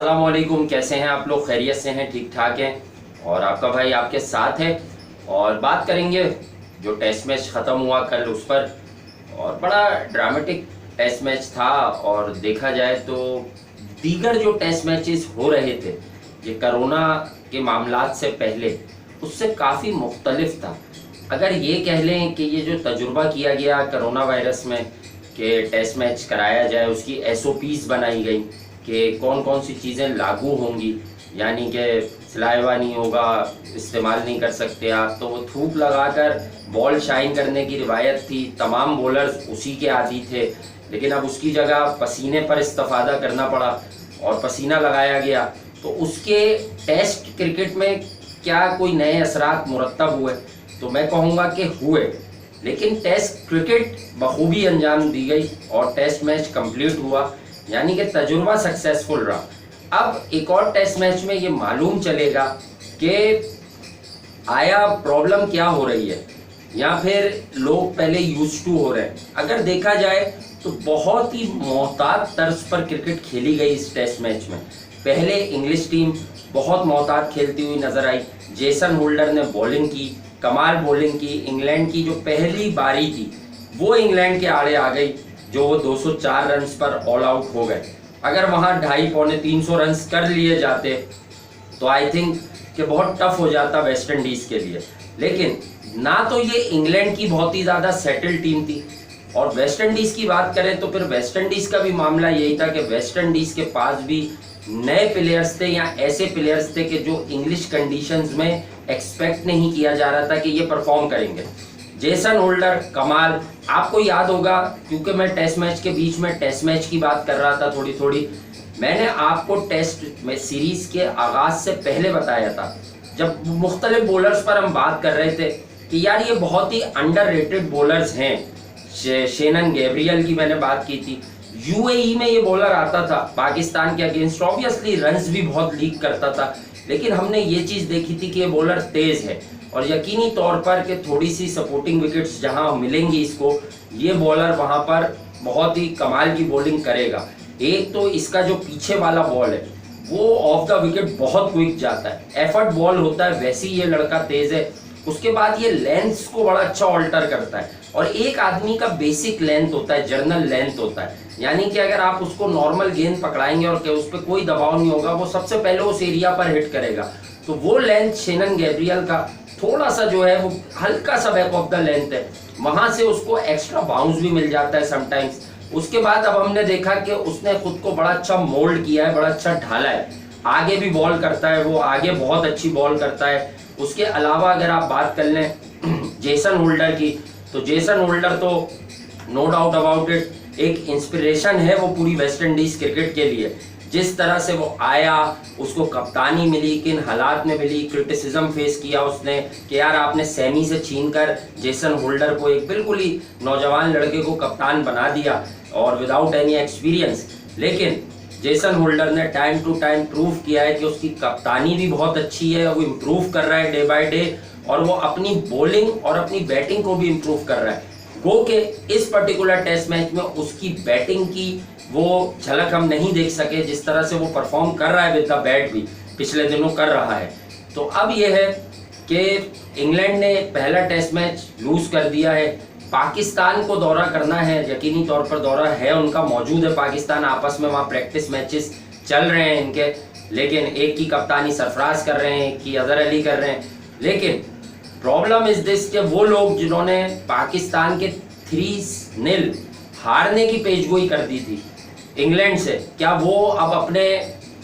अस्सलामुअलैकुम, कैसे हैं आप लोग? खैरियत से हैं? ठीक ठाक हैं? और आपका भाई आपके साथ है। और बात करेंगे जो टेस्ट मैच ख़त्म हुआ कल उस पर। और बड़ा ड्रामेटिक टेस्ट मैच था। और देखा जाए तो दीगर जो टेस्ट मैचेस हो रहे थे ये कोरोना के मामलात से पहले उससे काफ़ी मुख्तलिफ था। अगर ये कह लें कि ये जो तजुर्बा किया गया कोरोना वायरस में कि टेस्ट मैच कराया जाए, उसकी एसओपीज़ बनाई गई कि कौन कौन सी चीज़ें लागू होंगी, यानी कि सिलाइवा नहीं होगा, इस्तेमाल नहीं कर सकते आप, तो वो थूक लगाकर बॉल शाइन करने की रिवायत थी। तमाम बॉलर्स उसी के आदी थे, लेकिन अब उसकी जगह पसीने पर इस्तेफादा करना पड़ा और पसीना लगाया गया। तो उसके टेस्ट क्रिकेट में क्या कोई नए असरात मुरतब हुए? तो मैं कहूँगा कि हुए, लेकिन टेस्ट क्रिकेट बखूबी अंजाम दी गई और टेस्ट मैच कंप्लीट हुआ, यानी कि तजुर्बा सक्सेसफुल रहा। अब एक और टेस्ट मैच में ये मालूम चलेगा कि आया प्रॉब्लम क्या हो रही है या फिर लोग पहले यूज टू हो रहे हैं। अगर देखा जाए तो बहुत ही मोहतात तर्ज पर क्रिकेट खेली गई इस टेस्ट मैच में। पहले इंग्लिश टीम बहुत मोहतात खेलती हुई नजर आई। जेसन होल्डर ने बॉलिंग की, कमाल बॉलिंग की। इंग्लैंड की जो पहली बारी थी वो इंग्लैंड के आड़े आ गई, जो वो 204 रन पर ऑल आउट हो गए। अगर वहाँ 250 पौने 300 रन कर लिए जाते तो आई थिंक कि बहुत टफ हो जाता वेस्ट इंडीज़ के लिए। लेकिन ना तो ये इंग्लैंड की बहुत ही ज़्यादा सेटल टीम थी, और वेस्ट इंडीज़ की बात करें तो फिर वेस्ट इंडीज़ का भी मामला यही था कि वेस्ट इंडीज़ के पास भी नए प्लेयर्स थे या ऐसे प्लेयर्स थे कि जो इंग्लिश कंडीशंस में एक्सपेक्ट नहीं किया जा रहा था कि ये परफॉर्म करेंगे। जेसन होल्डर, कमाल, आपको याद होगा क्योंकि मैं टेस्ट मैच के बीच में टेस्ट मैच की बात कर रहा था थोड़ी थोड़ी। मैंने आपको टेस्ट में सीरीज के आगाज से पहले बताया था, जब मुख्तलिफ बॉलर्स पर हम बात कर रहे थे कि यार ये बहुत ही अंडररेटेड बॉलर्स हैं। शेनन गैब्रियल की मैंने बात की थी। यूएई में ये बॉलर आता था पाकिस्तान के अगेंस्ट, ऑब्वियसली रन्स भी बहुत लीक करता था, लेकिन हमने ये चीज़ देखी थी कि ये बॉलर तेज़ है और यकीनी तौर पर कि थोड़ी सी सपोर्टिंग विकेट्स जहां मिलेंगी इसको, ये बॉलर वहां पर बहुत ही कमाल की बॉलिंग करेगा। एक तो इसका जो पीछे वाला बॉल है वो ऑफ द विकेट बहुत क्विक जाता है, एफर्ट बॉल होता है, वैसे ही ये लड़का तेज़ है। उसके बाद ये लेंथ्स को बड़ा अच्छा ऑल्टर करता है, और एक आदमी का बेसिक लेंथ होता है, जर्नल लेंथ होता है, यानी कि अगर आप उसको नॉर्मल गेंद पकड़ाएंगे और उस पर कोई दबाव नहीं होगा, वो सबसे पहले उस एरिया पर हिट करेगा। तो वो लेंथ शेनन गैब्रियल का थोड़ा सा जो है वो हल्का सा बैक ऑफ द लेंथ है, वहां से उसको एक्स्ट्रा बाउंस भी मिल जाता है समटाइम्स। उसके बाद अब हमने देखा कि उसने खुद को बड़ा अच्छा मोल्ड किया है, बड़ा अच्छा ढाला है, आगे भी बॉल करता है, वो आगे बहुत अच्छी बॉल करता है। उसके अलावा अगर आप बात कर लें जेसन होल्डर की, तो जेसन होल्डर तो नो डाउट अबाउट इट एक इंस्पिरेशन है वो पूरी वेस्ट इंडीज क्रिकेट के लिए। जिस तरह से वो आया, उसको कप्तानी मिली, किन हालात में मिली, क्रिटिसिज्म फेस किया उसने कि यार आपने सैमी से छीनकर जेसन होल्डर को, एक बिल्कुल ही नौजवान लड़के को कप्तान बना दिया और विदाउट एनी एक्सपीरियंस। लेकिन जेसन होल्डर ने टाइम टू टाइम प्रूव किया है कि उसकी कप्तानी भी बहुत अच्छी है, वो इम्प्रूव कर रहा है डे बाय डे, और वो अपनी बॉलिंग और अपनी बैटिंग को भी इम्प्रूव कर रहा है। गो के इस पर्टिकुलर टेस्ट मैच में उसकी बैटिंग की वो झलक हम नहीं देख सके, जिस तरह से वो परफॉर्म कर रहा है विद द बैट भी पिछले दिनों कर रहा है। तो अब ये है कि इंग्लैंड ने पहला टेस्ट मैच लूज कर दिया है। पाकिस्तान को दौरा करना है, यकीनी तौर पर दौरा है उनका, मौजूद है पाकिस्तान, आपस में वहाँ प्रैक्टिस मैचेस चल रहे हैं इनके, लेकिन एक की कप्तानी सरफराज कर रहे हैं, एक की अजहर अली कर रहे हैं। लेकिन प्रॉब्लम इज दिस कि वो लोग जिन्होंने पाकिस्तान के 3-0 हारने की पेशगोई कर दी थी इंग्लैंड से, क्या वो अब अपने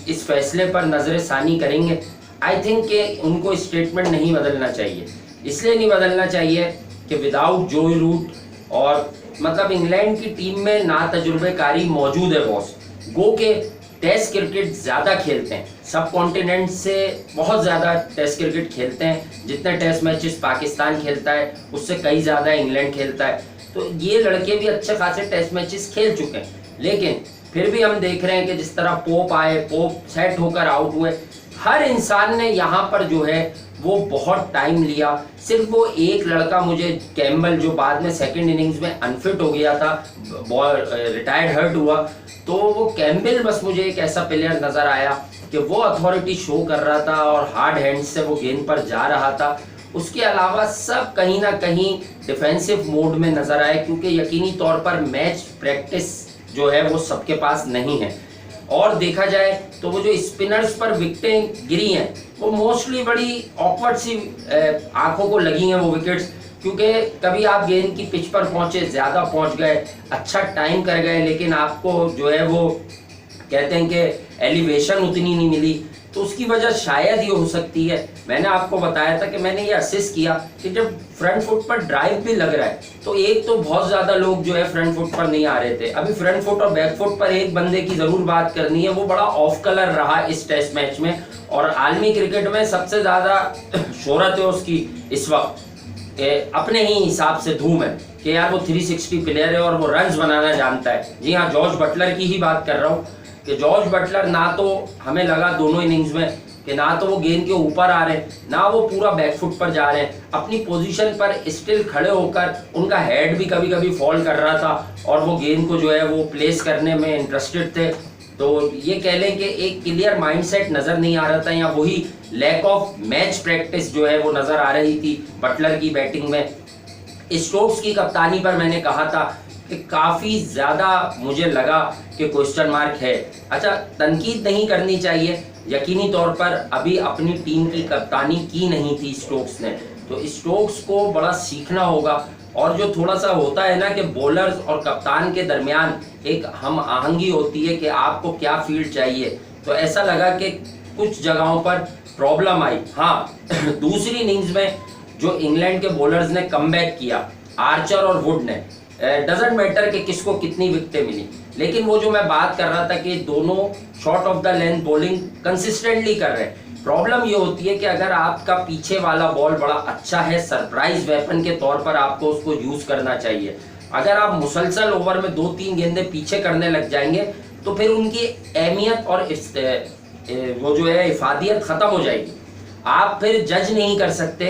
इस फैसले पर नजर सानी करेंगे? आई थिंक कि उनको स्टेटमेंट नहीं बदलना चाहिए। इसलिए नहीं बदलना चाहिए कि विदाउट जोई रूट, और मतलब इंग्लैंड की टीम में ना तजुर्बेकारी मौजूद है बॉस। गो के टेस्ट क्रिकेट ज़्यादा खेलते हैं, सब कॉन्टिनेंट से बहुत ज़्यादा टेस्ट क्रिकेट खेलते हैं, जितने टेस्ट मैचेस पाकिस्तान खेलता है उससे कई ज़्यादा इंग्लैंड खेलता है। तो ये लड़के भी अच्छे खासे टेस्ट मैचेस खेल चुके हैं, लेकिन फिर भी हम देख रहे हैं कि जिस तरह पोप आए, पोप सेट होकर आउट हुए, हर इंसान ने यहाँ पर जो है वो बहुत टाइम लिया। सिर्फ वो एक लड़का, मुझे कैम्बल, जो बाद में सेकंड इनिंग्स में अनफिट हो गया था, बॉल रिटायर्ड हर्ट हुआ, तो वो कैम्बेल बस मुझे एक ऐसा प्लेयर नजर आया कि वो अथॉरिटी शो कर रहा था और हार्ड हैंड से वो गेंद पर जा रहा था। उसके अलावा सब कहीं ना कहीं डिफेंसिव मोड में नजर आए, क्योंकि यकीनी तौर पर मैच प्रैक्टिस जो है वो सबके पास नहीं है। और देखा जाए तो वो जो स्पिनर्स पर विकेटें गिरी हैं वो मोस्टली बड़ी ऑकवर्ड सी आंखों को लगी हैं वो विकेट्स, क्योंकि कभी आप गेंद की पिच पर पहुंचे, ज़्यादा पहुंच गए, अच्छा टाइम कर गए, लेकिन आपको जो है वो कहते हैं कि एलिवेशन उतनी नहीं मिली। तो उसकी वजह शायद ये हो सकती है। मैंने आपको बताया था कि मैंने ये असेस किया कि जब फ्रंट फुट पर ड्राइव भी लग रहा है तो एक तो बहुत ज़्यादा लोग जो है फ्रंट फुट पर नहीं आ रहे थे। अभी फ्रंट फुट और बैक फुट पर एक बंदे की ज़रूर बात करनी है, वो बड़ा ऑफ कलर रहा इस टेस्ट मैच में, और आलमी क्रिकेट में सबसे ज़्यादा शोहरत है उसकी इस वक्त, अपने ही हिसाब से धूम है कि यार वो 360 प्लेयर है और वो रन्स बनाना जानता है। जी हाँ, जॉर्ज बटलर की ही बात कर रहा हूँ कि जॉर्ज बटलर ना तो हमें लगा दोनों इनिंग्स में कि ना तो वो गेंद के ऊपर आ रहे हैं, ना वो पूरा बैकफुट पर जा रहे हैं, अपनी पोजीशन पर स्टिल खड़े होकर उनका हेड भी कभी कभी फॉल कर रहा था और वो गेंद को जो है वो प्लेस करने में इंटरेस्टेड थे। तो ये कह लें कि एक क्लियर माइंडसेट नज़र नहीं आ रहा था, या वही लैक ऑफ मैच प्रैक्टिस जो है वो नज़र आ रही थी बटलर की बैटिंग में। स्टोक्स की कप्तानी पर मैंने कहा था कि काफ़ी ज़्यादा मुझे लगा कि क्वेश्चन मार्क है। अच्छा, तनकीद नहीं करनी चाहिए, यकीनी तौर पर अभी अपनी टीम की कप्तानी की नहीं थी स्टोक्स ने, तो स्टोक्स को बड़ा सीखना होगा। और जो थोड़ा सा होता है ना कि बॉलर्स और कप्तान के दरमियान एक हम आहंगी होती है कि आपको क्या फील्ड चाहिए, तो ऐसा लगा कि कुछ जगहों पर प्रॉब्लम आई। हाँ, दूसरी इनिंग्स में जो इंग्लैंड के बॉलर्स ने कमबैक किया, आर्चर और वुड ने, डजंट मैटर कि किसको कितनी विकेटें मिली, लेकिन वो जो मैं बात कर रहा था कि दोनों short of the length bowling consistently कर रहे हैं। प्रॉब्लम ये होती है कि अगर आपका पीछे वाला बॉल बड़ा अच्छा है, सरप्राइज वेपन के तौर पर आपको उसको यूज करना चाहिए। अगर आप मुसलसल ओवर में 2-3 गेंदें पीछे करने लग जाएंगे तो फिर उनकी अहमियत और वो जो है इफादियत खत्म हो जाएगी, आप फिर जज नहीं कर सकते।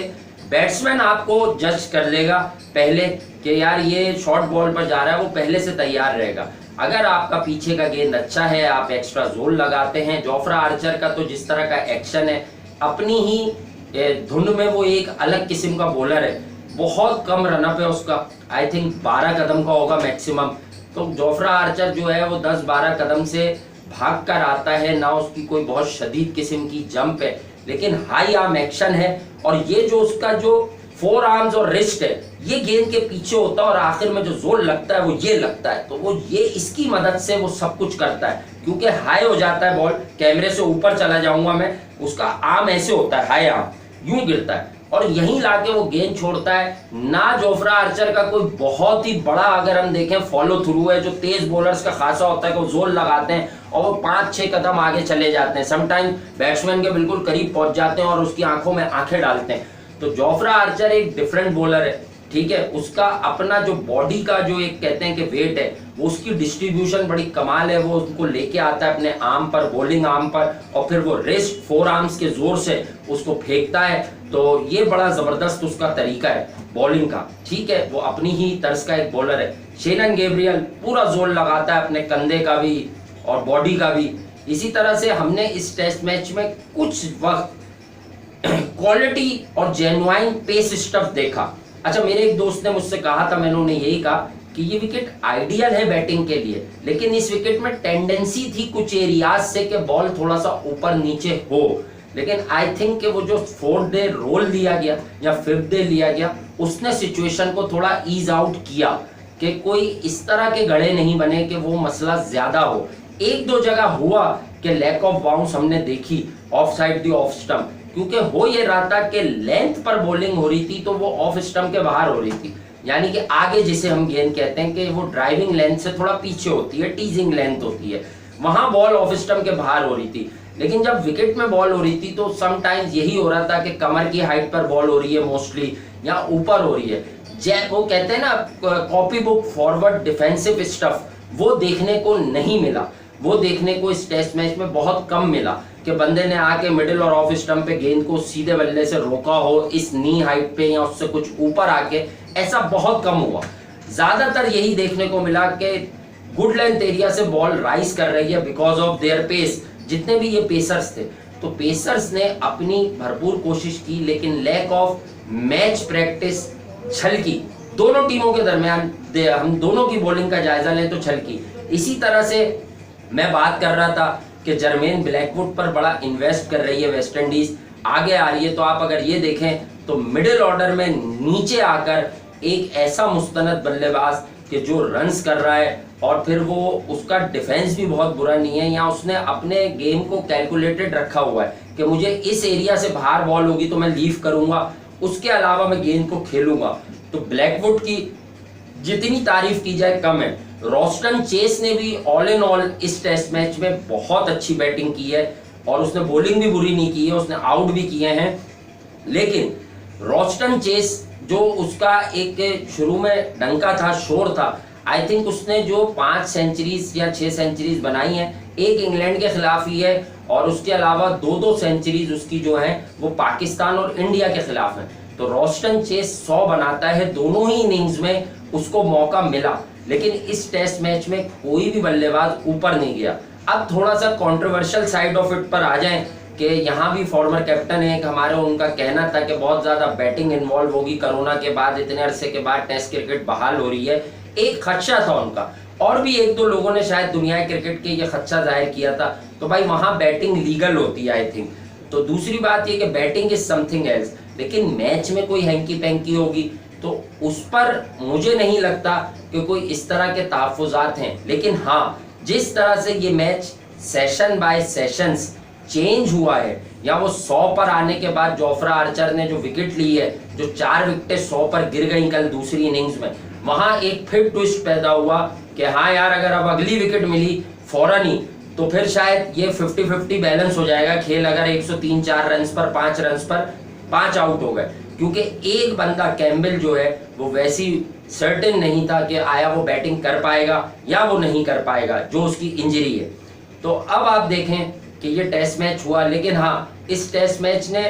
बैट्समैन आपको जज कर लेगा पहले कि यार ये शॉर्ट बॉल पर जा रहा है, वो पहले से तैयार रहेगा। अगर आपका पीछे का गेंद अच्छा है, आप एक्स्ट्रा जोर लगाते हैं। जोफ्रा आर्चर का तो जिस तरह का एक्शन है, अपनी ही धुन में वो एक अलग किस्म का बॉलर है, बहुत कम रनअप है उसका, आई थिंक 12 कदम का होगा मैक्सिमम। तो जोफ्रा आर्चर जो है वो 10-12 कदम से भाग कर आता है, ना उसकी कोई बहुत शदीद किस्म की जंप है, लेकिन हाई आर्म एक्शन है। और ये जो उसका जो 4 आर्म्स और रिस्ट है, ये गेंद के पीछे होता है और आखिर में जो जोर लगता है वो ये लगता है, तो वो ये इसकी मदद से वो सब कुछ करता है, क्योंकि हाई हो जाता है बॉल, कैमरे से ऊपर चला जाऊंगा मैं, उसका आर्म ऐसे होता है, हाई आर्म यूं गिरता है और यहीं लाके वो गेंद छोड़ता है ना। जोफ्रा आर्चर का कोई बहुत ही बड़ा अगर हम देखें फॉलो थ्रू है, जो तेज बॉलर्स का खासा होता है कि वो जोर लगाते हैं और वो 5-6 कदम आगे चले जाते हैं, समटाइम बैट्समैन के बिल्कुल करीब पहुंच जाते हैं और उसकी आंखों में आंखें डालते हैं। तो जोफ्रा आर्चर एक डिफरेंट बॉलर है, ठीक है, उसका अपना जो बॉडी का जो एक कहते हैं कि वेट है, वो उसकी डिस्ट्रीब्यूशन बड़ी कमाल है, वो उसको लेके आता है अपने आर्म पर, बॉलिंग आर्म पर, और फिर वो रिस्ट 4 आर्म्स के जोर से उसको फेंकता है। तो ये बड़ा जबरदस्त उसका तरीका है बॉलिंग का, ठीक है, वो अपनी ही तर्ज का एक बॉलर है। शेनन गैब्रियल पूरा जोर लगाता है अपने कंधे का भी और बॉडी का भी। इसी तरह से हमने इस टेस्ट मैच में कुछ वक्त क्वालिटी और जेन्युइन पेस स्टफ देखा। अच्छा, मेरे एक दोस्त ने मुझसे कहा था, मैंने उन्हें यही कहा कि ये विकेट आइडियल है बैटिंग के लिए, लेकिन इस विकेट में टेंडेंसी थी कुछ एरियाज से कि बॉल थोड़ा सा ऊपर नीचे हो, लेकिन आई थिंक कि वो जो 4th डे रोल दिया गया या 5th डे लिया गया, उसने सिचुएशन को थोड़ा ईज आउट किया कि कोई इस तरह के गड़े नहीं बने कि वो मसला ज्यादा हो। 1-2 जगह हुआ कि लैक ऑफ बाउंस हमने देखी of side the off stump, क्योंकि हो ये रहा था कि लेंथ पर बॉलिंग हो रही थी तो वो ऑफ स्टंप के बाहर हो रही थी, यानी कि आगे जिसे हम गेंद कहते हैं कि वो ड्राइविंग लेंथ से थोड़ा पीछे होती है, टीजिंग लेंथ होती है, वहां बॉल ऑफ स्टंप के बाहर हो रही थी। लेकिन जब विकेट में बॉल हो रही थी तो समटाइम्स यही हो रहा था कि कमर की हाइट पर बॉल हो रही है मोस्टली, या ऊपर हो रही है। वो कहते हैं ना copy book forward defensive stuff, वो देखने को नहीं मिला, वो देखने को इस टेस्ट मैच में बहुत कम मिला कि बंदे ने आके मिडिल और ऑफ स्टंप पे गेंद को सीधे बल्ले से रोका हो इस नी हाइट पे या उससे कुछ ऊपर आके, ऐसा बहुत कम हुआ। ज्यादातर यही देखने को मिला कि गुड लेंथ एरिया से बॉल राइज कर रही है बिकॉज ऑफ देयर पेस। जितने भी ये पेसर्स थे, तो पेसर्स ने अपनी भरपूर कोशिश की, लेकिन लैक ऑफ मैच प्रैक्टिस छलकी दोनों टीमों के दरमियान। हम दोनों की बॉलिंग का जायजा लें तो छलकी। इसी तरह से मैं बात कर रहा था कि जर्मेन ब्लैकवुड पर बड़ा इन्वेस्ट कर रही है वेस्ट इंडीज, आगे आ रही है। तो आप अगर ये देखें तो मिडिल ऑर्डर में नीचे आकर एक ऐसा मुस्तनद बल्लेबाज कि जो रन्स कर रहा है, और फिर वो उसका डिफेंस भी बहुत बुरा नहीं है, या उसने अपने गेम को कैलकुलेटेड रखा हुआ है कि मुझे इस एरिया से बाहर बॉल होगी तो मैं लीव करूंगा, उसके अलावा मैं गेंद को खेलूंगा। तो ब्लैकवुड की जितनी तारीफ की जाए कम है। रॉस्टन चेस ने भी ऑल इन ऑल इस टेस्ट मैच में बहुत अच्छी बैटिंग की है, और उसने बॉलिंग भी बुरी नहीं की है, उसने आउट भी किए हैं। लेकिन रॉस्टन चेस जो उसका एक शुरू में डंका था, शोर था, आई थिंक उसने जो 5 सेंचुरीज या 6 सेंचुरीज बनाई हैं, एक इंग्लैंड के खिलाफ ही है, और उसके अलावा 2-2 सेंचुरीज उसकी जो है वो पाकिस्तान और इंडिया के खिलाफ है। तो रॉस्टन चेस 100 बनाता है, दोनों ही इनिंग्स में उसको मौका मिला, लेकिन इस टेस्ट मैच में कोई भी बल्लेबाज ऊपर नहीं गया। अब थोड़ा सा कंट्रोवर्शियल साइड ऑफ इट पर आ जाएं कि यहाँ भी फॉर्मर कैप्टन है हमारे, उनका कहना था कि बहुत ज्यादा बैटिंग इन्वॉल्व होगी कोरोना के बाद, इतने अरसे के बाद टेस्ट क्रिकेट बहाल हो रही है, एक खदशा था उनका। और भी 1-2 लोगों ने शायद दुनिया क्रिकेट के ये खदशा जाहिर किया था। तो भाई वहां बैटिंग लीगल होती है आई थिंक। तो दूसरी बात ये कि बैटिंग इज समथिंग एल्स, लेकिन मैच में कोई हैंकी पैंकी होगी तो उस पर मुझे नहीं लगता कि कोई इस तरह के तहफ़्फ़ुज़ात हैं। लेकिन हाँ, जिस तरह से ये match session by sessions change हुआ है, या वो 100 पर आने के बाद जोफ्रा आर्चर ने जो विकेट ली है, जो 4 विकेटें 100 पर गिर गई कल दूसरी इनिंग्स में, वहां एक फिर ट्विस्ट पैदा हुआ कि हाँ यार, अगर अब अगली विकेट मिली फौरन ही तो फिर शायद ये 50-50 बैलेंस हो जाएगा खेल। अगर 103-4 रन पर 5 रन पर 5 आउट हो गए, क्योंकि एक बंदा कैम्बल जो है वो वैसी सर्टेन नहीं था कि आया वो बैटिंग कर पाएगा या वो नहीं कर पाएगा, जो उसकी इंजरी है। तो अब आप देखें कि ये टेस्ट मैच हुआ, लेकिन हाँ, इस टेस्ट मैच ने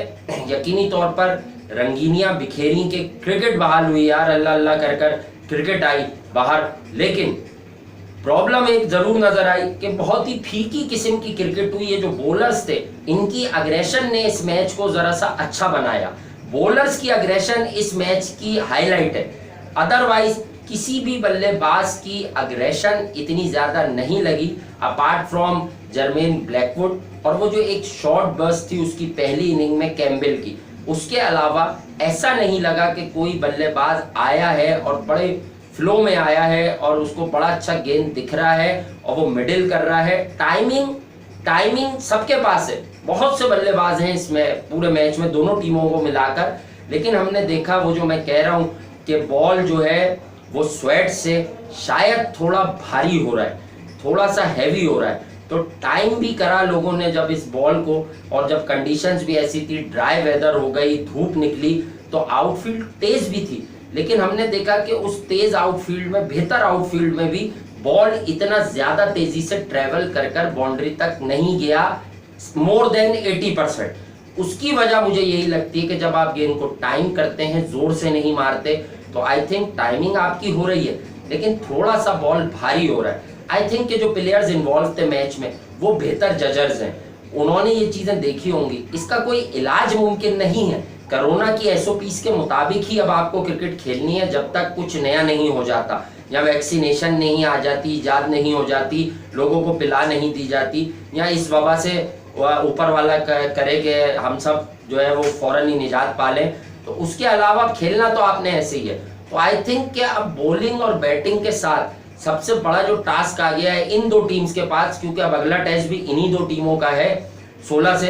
यकीनी तौर पर रंगीनियां बिखेरी कि क्रिकेट बहाल हुई यार, अल्लाह अल्लाह कर कर क्रिकेट आई बाहर। लेकिन प्रॉब्लम एक जरूर नजर आई कि बहुत ही फीकी किस्म की क्रिकेट हुई है। जो बॉलर्स थे, इनकी अग्रेशन ने इस मैच को जरा सा अच्छा बनाया। बॉलर्स की अग्रेशन इस मैच की हाईलाइट है, अदरवाइज किसी भी बल्लेबाज की अग्रेशन इतनी ज्यादा नहीं लगी अपार्ट फ्रॉम जर्मेन ब्लैकवुड, और वो जो एक शॉर्ट बर्स्ट थी उसकी पहली इनिंग में कैम्बल की। उसके अलावा ऐसा नहीं लगा कि कोई बल्लेबाज आया है और बड़े फ्लो में आया है और उसको बड़ा अच्छा गेंद दिख रहा है और वो मिडिल कर रहा है। टाइमिंग सबके पास है, बहुत से बल्लेबाज हैं इसमें पूरे मैच में दोनों टीमों को मिलाकर। लेकिन हमने देखा वो जो मैं कह रहा हूँ कि बॉल जो है वो स्वेट से शायद थोड़ा भारी हो रहा है, थोड़ा सा हैवी हो रहा है। तो टाइम भी करा लोगों ने जब इस बॉल को, और जब कंडीशंस भी ऐसी थी, ड्राई वेदर हो गई, धूप निकली, तो आउटफील्ड तेज भी थी। लेकिन हमने देखा कि उस तेज आउटफील्ड में, बेहतर आउटफील्ड में भी बॉल इतना ज्यादा तेजी से ट्रेवल कर बाउंड्री तक नहीं गया, मोर देन 80%। उसकी वजह मुझे यही लगती है कि जब आप गेंद को टाइम करते हैं, जोर से नहीं मारते, तो आई थिंक टाइमिंग आपकी हो रही है, लेकिन थोड़ा सा बॉल भारी हो रहा है। आई थिंक कि जो प्लेयर्स इन्वॉल्व थे मैच में वो बेहतर जजर्स हैं, उन्होंने ये चीजें देखी होंगी। इसका कोई इलाज मुमकिन नहीं है, कोरोना की एसओपीज के मुताबिक ही अब आपको क्रिकेट खेलनी है, जब तक कुछ नया नहीं हो जाता, या वैक्सीनेशन नहीं आ जाती, इजाद नहीं हो जाती, लोगों को पिला नहीं दी जाती, या इस वबा से ऊपर वाला करे कि हम सब जो है वो फौरन ही निजात पा लें। तो उसके अलावा खेलना तो आपने ऐसे ही है। तो आई थिंक कि अब बॉलिंग और बैटिंग के साथ सबसे बड़ा जो टास्क आ गया है इन दो टीम्स के पास, क्योंकि अब अगला टेस्ट भी इन्हीं दो टीमों का है 16 से,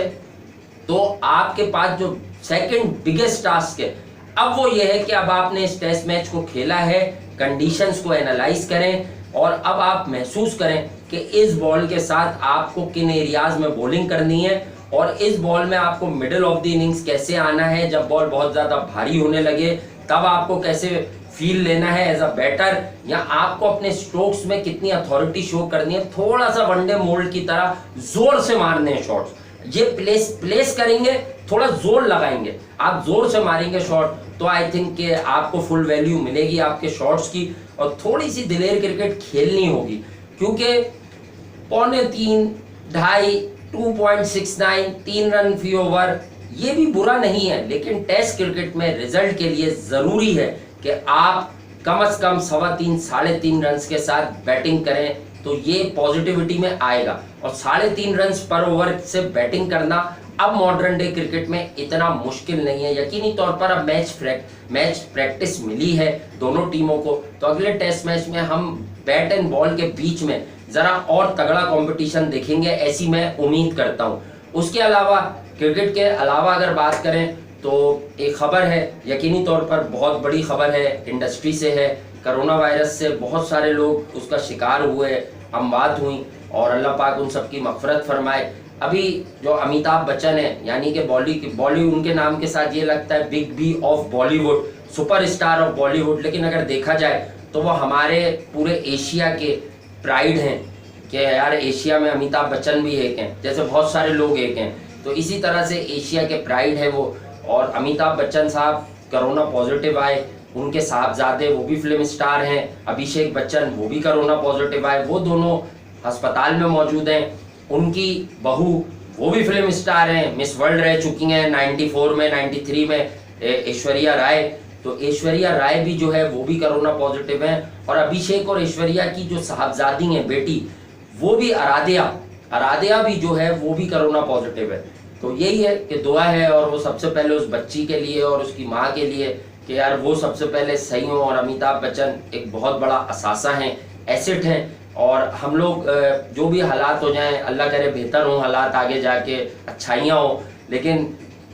तो आपके पास जो सेकंड बिगेस्ट टास्क है अब वो ये है कि अब आपने इस टेस्ट मैच को खेला है, कंडीशंस को एनालाइज करें, और अब आप महसूस करें कि इस बॉल के साथ आपको किन एरियाज में बॉलिंग करनी है, और इस बॉल में आपको मिडिल ऑफ द इनिंग्स कैसे आना है। जब बॉल बहुत ज्यादा भारी होने लगे तब आपको कैसे फील लेना है एज अ बैटर, या आपको अपने स्ट्रोक्स में कितनी अथॉरिटी शो करनी है, थोड़ा सा वनडे मोल्ड की तरह जोर से मारने हैं शॉट्स। ये प्लेस करेंगे, थोड़ा जोर लगाएंगे, आप जोर से मारेंगे शॉट, तो आई थिंक कि आपको फुल वैल्यू मिलेगी आपके शॉट्स की, और थोड़ी सी दिलेर क्रिकेट खेलनी होगी। क्योंकि 2.25, 2.5, 2.69, 3 रन फी ओवर ये भी बुरा नहीं है, लेकिन टेस्ट क्रिकेट में रिजल्ट के लिए जरूरी है कि आप कम से कम 3.25, 3.5 रन के साथ बैटिंग करें, तो ये पॉजिटिविटी में आएगा। और 3.5 रन पर ओवर से बैटिंग करना अब मॉडर्न डे क्रिकेट में इतना मुश्किल नहीं है। यकीनी तौर पर अब मैच प्रैक्टिस मिली है दोनों टीमों को, तो अगले टेस्ट मैच में हम बैट एंड बॉल के बीच में जरा और तगड़ा कंपटीशन देखेंगे, ऐसी मैं उम्मीद करता हूं। उसके अलावा क्रिकेट के अलावा अगर बात करें तो एक खबर है, यकीनी तौर पर बहुत बड़ी खबर है, इंडस्ट्री से है। कोरोना वायरस से बहुत सारे लोग उसका शिकार हुए, अमवात हुई, और अल्लाह पाक उन सबकी मग़फ़िरत फरमाए। अभी जो अमिताभ बच्चन है, यानी कि बॉलीवुड उनके नाम के साथ ये लगता है big B of Bollywood, superstar of Bollywood, लेकिन अगर देखा जाए तो वो हमारे पूरे एशिया के प्राइड हैं कि यार एशिया में अमिताभ बच्चन भी एक हैं, जैसे बहुत सारे लोग एक हैं, तो इसी तरह से एशिया के प्राइड है वो। और अमिताभ बच्चन साहब कोरोना पॉजिटिव आए, उनके साहबजादे वो भी फिल्म स्टार हैं, अभिषेक बच्चन वो भी कोरोना पॉजिटिव आए, वो दोनों अस्पताल में मौजूद हैं। उनकी बहू वो भी फिल्म स्टार हैं, मिस वर्ल्ड रह चुकी हैं 94 में, 93 में ऐश्वर्या राय, तो ऐश्वर्या राय भी जो है वो भी कोरोना पॉजिटिव हैं। और अभिषेक और ऐश्वर्या की जो साहबजादी हैं बेटी, वो भी आराध्या भी जो है वो भी कोरोना पॉजिटिव है। तो यही है कि दुआ है, और वो सबसे पहले उस बच्ची के लिए और उसकी माँ के लिए कि यार वो सबसे पहले सही हो। और अमिताभ बच्चन एक बहुत बड़ा असासा हैं, एसेट हैं, और हम लोग जो भी हालात हो जाएं, अल्लाह करे बेहतर हो हालात, आगे जाके अच्छाइयाँ हो, लेकिन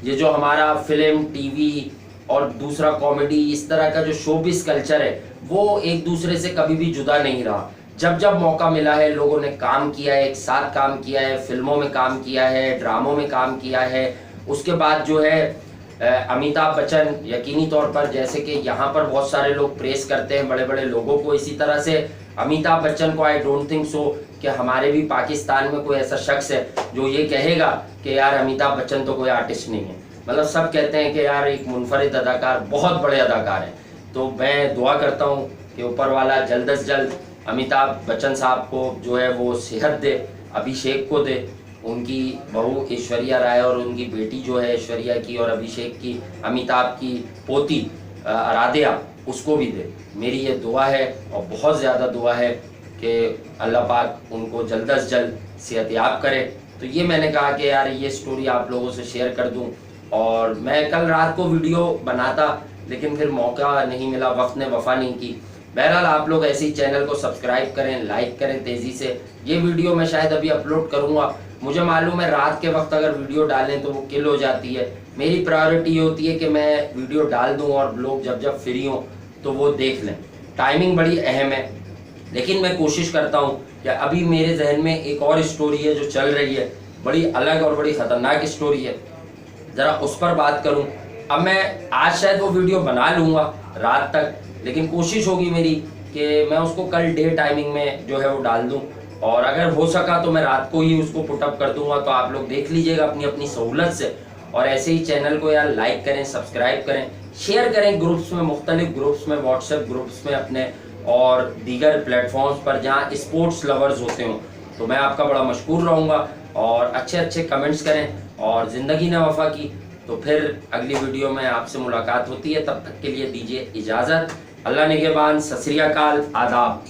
ये जो हमारा फिल्म, टीवी और दूसरा कॉमेडी, इस तरह का जो शोबिस कल्चर है, वो एक दूसरे से कभी भी जुदा नहीं रहा। जब जब मौका मिला है लोगों ने काम किया है, एक साथ काम किया है, फिल्मों में काम किया है, ड्रामों में काम किया है। उसके बाद जो है अमिताभ बच्चन यकीनी तौर पर, जैसे कि यहाँ पर बहुत सारे लोग प्रेस करते हैं बड़े बड़े लोगों को, इसी तरह से अमिताभ बच्चन को आई डोंट थिंक सो कि हमारे भी पाकिस्तान में कोई ऐसा शख्स है जो ये कहेगा कि यार अमिताभ बच्चन तो कोई आर्टिस्ट नहीं है। मतलब सब कहते हैं कि यार एक मुनफरिद अदाकार, बहुत बड़े अदाकार हैं। तो मैं दुआ करता हूँ कि ऊपर वाला जल्द से जल्द अमिताभ बच्चन साहब को जो है वो सेहत दे, अभिषेक को दे, उनकी बहू ऐश्वर्या राय और उनकी बेटी जो है ऐश्वर्या की और अभिषेक की, अमिताभ की पोती आराध्या, उसको भी दे। मेरी ये दुआ है और बहुत ज़्यादा दुआ है कि अल्लाह पाक उनको जल्द से जल्द सेहतयाब करे। तो ये मैंने कहा कि यार ये स्टोरी आप लोगों से शेयर कर दूं। और मैं कल रात को वीडियो बनाता, लेकिन फिर मौका नहीं मिला, वक्त ने वफा नहीं की। बहरहाल आप लोग ऐसे ही चैनल को सब्सक्राइब करें, लाइक करें तेज़ी से। ये वीडियो मैं शायद अभी अपलोड करूँगा, मुझे मालूम है रात के वक्त अगर वीडियो डालें तो वो किल हो जाती है। मेरी प्रायोरिटी ये होती है कि मैं वीडियो डाल दूँ और लोग जब जब फ्री हों तो वो देख लें। टाइमिंग बड़ी अहम है, लेकिन मैं कोशिश करता हूँ कि अभी मेरे जहन में एक और स्टोरी है जो चल रही है, बड़ी अलग और बड़ी ख़तरनाक स्टोरी है, ज़रा उस पर बात करूँ। अब मैं आज शायद वो वीडियो बना लूँगा रात तक, लेकिन कोशिश होगी मेरी कि मैं उसको कल डे टाइमिंग में जो है वो डाल दूं, और अगर हो सका तो मैं रात को ही उसको पुटअप कर दूंगा। तो आप लोग देख लीजिएगा अपनी अपनी सहूलत से। और ऐसे ही चैनल को यार लाइक करें, सब्सक्राइब करें, शेयर करें ग्रुप्स में, मुख्तलिफ ग्रुप्स में, व्हाट्सएप ग्रुप्स में अपने, और दीगर प्लेटफॉर्म्स पर जहाँ स्पोर्ट्स लवर्स होते हों। तो मैं आपका बड़ा मशकूर रहूँगा। और अच्छे अच्छे कमेंट्स करें। और ज़िंदगी ने वफ़ा की तो फिर अगली वीडियो में आपसे मुलाकात होती है। तब तक के लिए दीजिए इजाज़त। अल्लाह निगहबान, सत श्री अकाल, आदाब।